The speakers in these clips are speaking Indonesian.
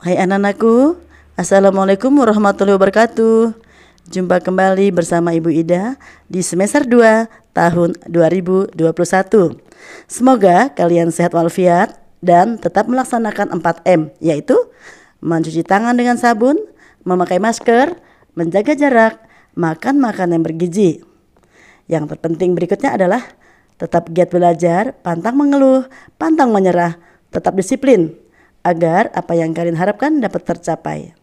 Hai anak-anakku, Assalamualaikum warahmatullahi wabarakatuh. Jumpa kembali bersama Ibu Ida di semester 2 tahun 2021. Semoga kalian sehat walafiat dan tetap melaksanakan 4M, yaitu mencuci tangan dengan sabun, memakai masker, menjaga jarak, makan makanan yang bergizi. Yang terpenting berikutnya adalah tetap giat belajar, pantang mengeluh, pantang menyerah, tetap disiplin, agar apa yang kalian harapkan dapat tercapai.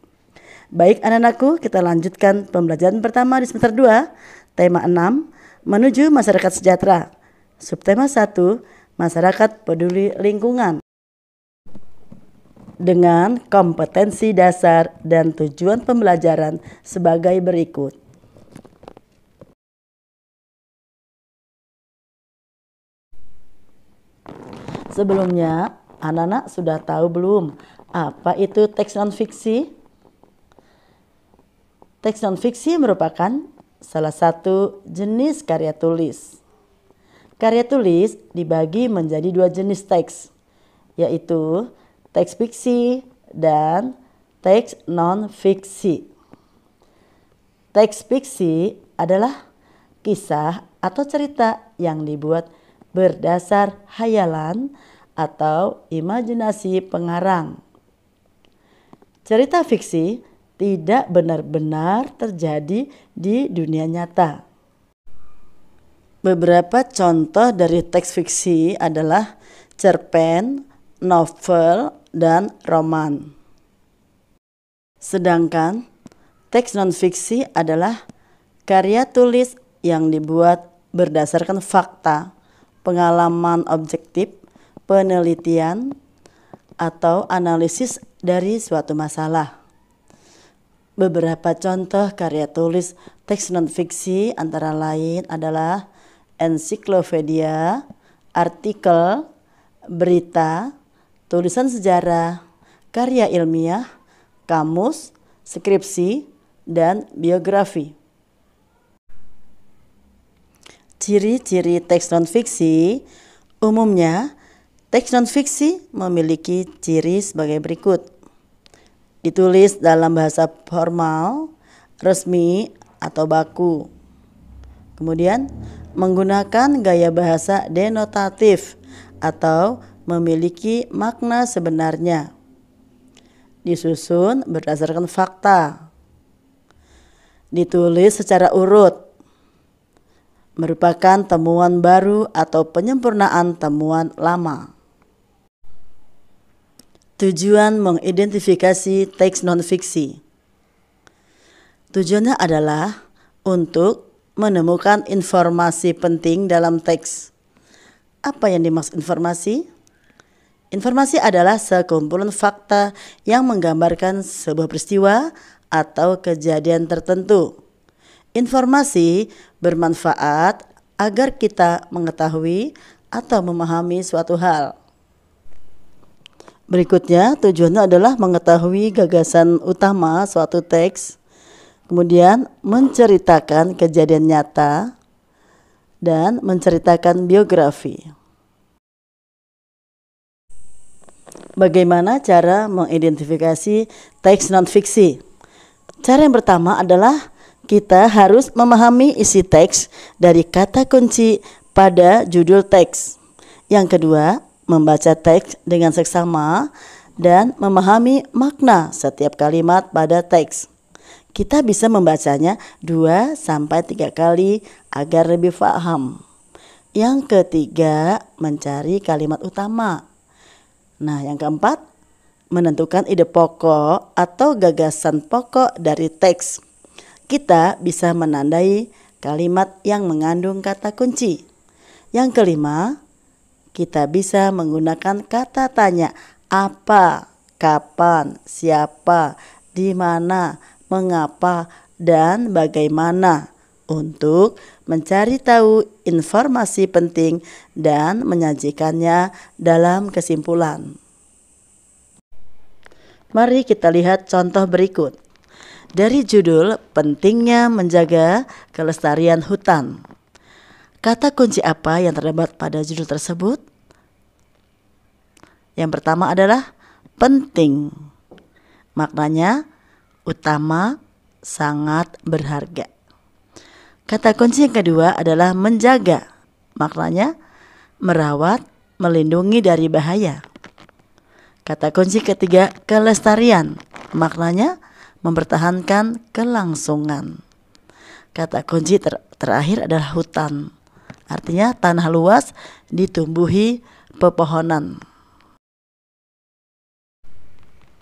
Baik anak-anakku, kita lanjutkan pembelajaran pertama di semester 2, tema 6, menuju masyarakat sejahtera. Subtema 1, masyarakat peduli lingkungan. Dengan kompetensi dasar dan tujuan pembelajaran sebagai berikut. Sebelumnya, anak-anak sudah tahu belum apa itu teks non-fiksi? Teks non-fiksi merupakan salah satu jenis karya tulis. Karya tulis dibagi menjadi dua jenis teks, yaitu teks fiksi dan teks non-fiksi. Teks fiksi adalah kisah atau cerita yang dibuat berdasar hayalan atau imajinasi pengarang. Cerita fiksi tidak benar-benar terjadi di dunia nyata. Beberapa contoh dari teks fiksi adalah cerpen, novel, dan roman. Sedangkan teks non-fiksi adalah karya tulis yang dibuat berdasarkan fakta, pengalaman objektif, penelitian, atau analisis dari suatu masalah. Beberapa contoh karya tulis teks non-fiksi antara lain adalah ensiklopedia, artikel, berita, tulisan sejarah, karya ilmiah, kamus, skripsi, dan biografi. Ciri-ciri teks non-fiksi umumnya, teks non-fiksi memiliki ciri sebagai berikut. Ditulis dalam bahasa formal, resmi, atau baku. Kemudian, menggunakan gaya bahasa denotatif atau memiliki makna sebenarnya. Disusun berdasarkan fakta. Ditulis secara urut. Merupakan temuan baru atau penyempurnaan temuan lama. Tujuan mengidentifikasi teks non-fiksi. Tujuannya adalah untuk menemukan informasi penting dalam teks. Apa yang dimaksud informasi? Informasi adalah sekumpulan fakta yang menggambarkan sebuah peristiwa atau kejadian tertentu. Informasi bermanfaat agar kita mengetahui atau memahami suatu hal. Berikutnya, tujuannya adalah mengetahui gagasan utama suatu teks, kemudian menceritakan kejadian nyata, dan menceritakan biografi. Bagaimana cara mengidentifikasi teks non-fiksi? Cara yang pertama adalah kita harus memahami isi teks dari kata kunci pada judul teks. Yang kedua, membaca teks dengan seksama dan memahami makna setiap kalimat pada teks. Kita bisa membacanya 2-3 kali agar lebih paham. Yang ketiga, mencari kalimat utama. Nah, yang keempat, menentukan ide pokok atau gagasan pokok dari teks. Kita bisa menandai kalimat yang mengandung kata kunci. Yang kelima, kita bisa menggunakan kata tanya apa, kapan, siapa, di mana, mengapa, dan bagaimana untuk mencari tahu informasi penting dan menyajikannya dalam kesimpulan. Mari kita lihat contoh berikut. Dari judul pentingnya menjaga kelestarian hutan. Kata kunci apa yang terdapat pada judul tersebut? Yang pertama adalah penting. Maknanya utama, sangat berharga. Kata kunci yang kedua adalah menjaga. Maknanya merawat, melindungi dari bahaya. Kata kunci ketiga kelestarian. Maknanya mempertahankan kelangsungan. Kata kunci terakhir adalah hutan. Artinya tanah luas ditumbuhi pepohonan.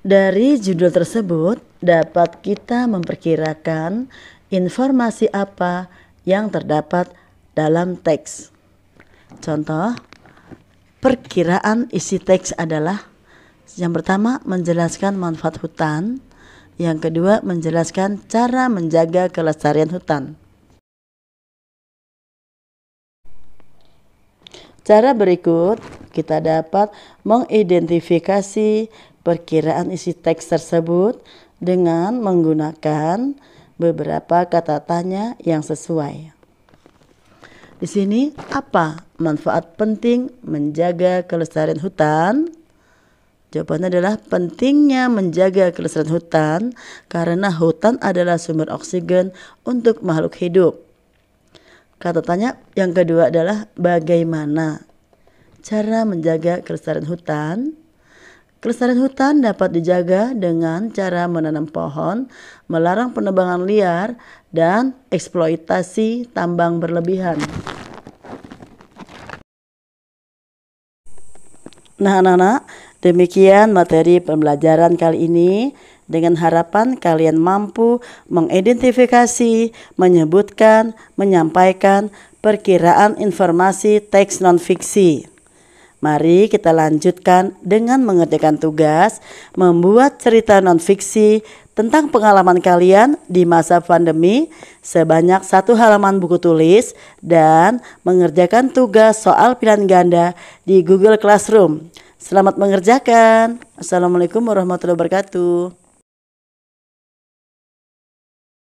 Dari judul tersebut dapat kita memperkirakan informasi apa yang terdapat dalam teks. Contoh, perkiraan isi teks adalah yang pertama menjelaskan manfaat hutan, yang kedua menjelaskan cara menjaga kelestarian hutan. Cara berikut kita dapat mengidentifikasi perkiraan isi teks tersebut dengan menggunakan beberapa kata tanya yang sesuai. Di sini apa manfaat penting menjaga kelestarian hutan? Jawabannya adalah pentingnya menjaga kelestarian hutan karena hutan adalah sumber oksigen untuk makhluk hidup. Kata tanya yang kedua adalah bagaimana cara menjaga kelestarian hutan? Kelestarian hutan dapat dijaga dengan cara menanam pohon, melarang penebangan liar, dan eksploitasi tambang berlebihan. Nah anak-anak, demikian materi pembelajaran kali ini. Dengan harapan kalian mampu mengidentifikasi, menyebutkan, menyampaikan perkiraan informasi teks non-fiksi. Mari kita lanjutkan dengan mengerjakan tugas membuat cerita non-fiksi tentang pengalaman kalian di masa pandemi sebanyak 1 halaman buku tulis dan mengerjakan tugas soal pilihan ganda di Google Classroom. Selamat mengerjakan. Assalamualaikum warahmatullahi wabarakatuh.